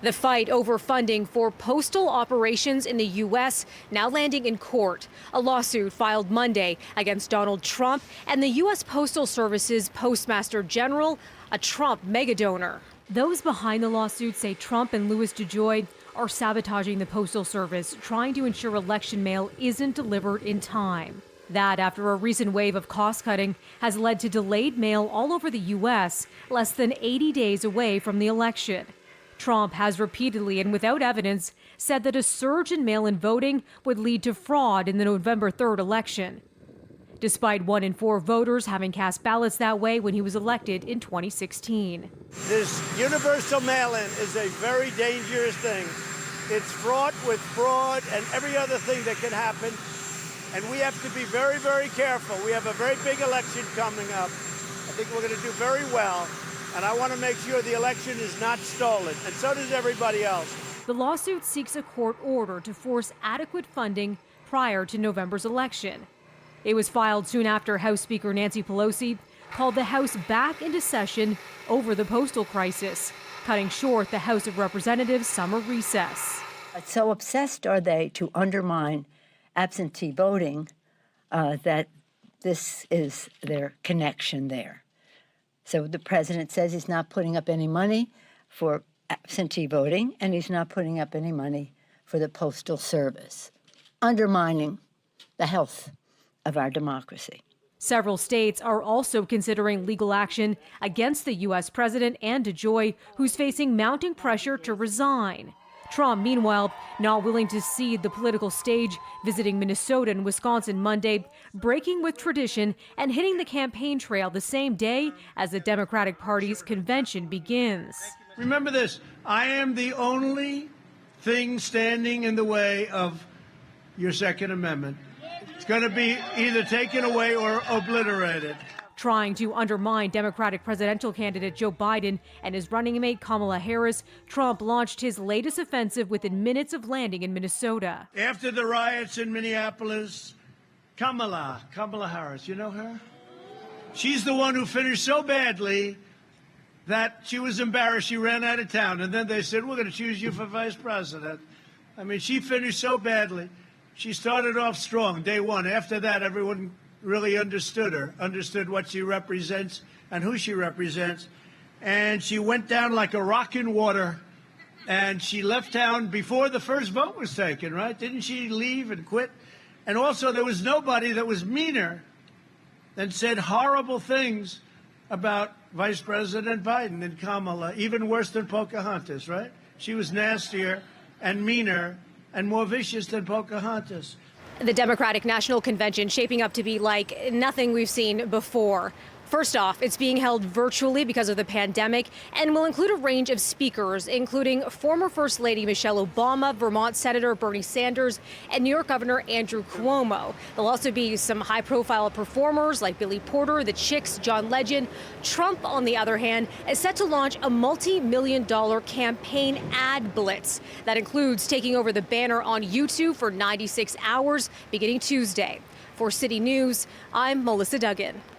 The fight over funding for postal operations in the U.S. now landing in court. A lawsuit filed Monday against Donald Trump and the U.S. Postal Service's Postmaster General, a Trump megadonor. Those behind the lawsuit say Trump and Louis DeJoy are sabotaging the Postal Service, trying to ensure election mail isn't delivered in time. That, after a recent wave of cost-cutting, has led to delayed mail all over the U.S., less than 80 days away from the election. Trump has repeatedly and without evidence said that a surge in mail-in voting would lead to fraud in the November 3rd election, despite 1 in 4 voters having cast ballots that way when he was elected in 2016. This universal mail-in is a very dangerous thing. It's fraught with fraud and every other thing that can happen, and we have to be very, very careful. We have a very big election coming up. I think we're going to do very well. And I want to make sure the election is not stolen, and so does everybody else. The lawsuit seeks a court order to force adequate funding prior to November's election. It was filed soon after House Speaker Nancy Pelosi called the House back into session over the postal crisis, cutting short the House of Representatives' summer recess. So obsessed are they to undermine absentee voting that this is their connection there. So the president says he's not putting up any money for absentee voting, and he's not putting up any money for the Postal Service, undermining the health of our democracy. Several states are also considering legal action against the U.S. president and DeJoy, who's facing mounting pressure to resign. Trump, meanwhile, not willing to cede the political stage, visiting Minnesota and Wisconsin Monday, breaking with tradition and hitting the campaign trail the same day as the Democratic Party's convention begins. Remember this, I am the only thing standing in the way of your Second Amendment. It's going to be either taken away or obliterated. Trying to undermine Democratic presidential candidate Joe Biden and his running mate Kamala Harris, Trump launched his latest offensive within minutes of landing in Minnesota. After the riots in Minneapolis, Kamala Harris, you know her? She's the one who finished so badly that she was embarrassed. She ran out of town. And then they said, we're going to choose you for vice president. I mean, she finished so badly. She started off strong, day one. After that, everyone really understood her, understood what she represents and who she represents. And she went down like a rock in water, and she left town before the first vote was taken, right? Didn't she leave and quit? And also, there was nobody that was meaner than said horrible things about Vice President Biden and Kamala, even worse than Pocahontas, right? She was nastier and meaner and more vicious than Pocahontas. The Democratic National Convention shaping up to be like nothing we've seen before. First off, it's being held virtually because of the pandemic and will include a range of speakers, including former First Lady Michelle Obama, Vermont Senator Bernie Sanders, and New York Governor Andrew Cuomo. There'll also be some high-profile performers like Billy Porter, The Chicks, John Legend. Trump, on the other hand, is set to launch a multi-million-dollar campaign ad blitz that includes taking over the banner on YouTube for 96 hours beginning Tuesday. For City News, I'm Melissa Duggan.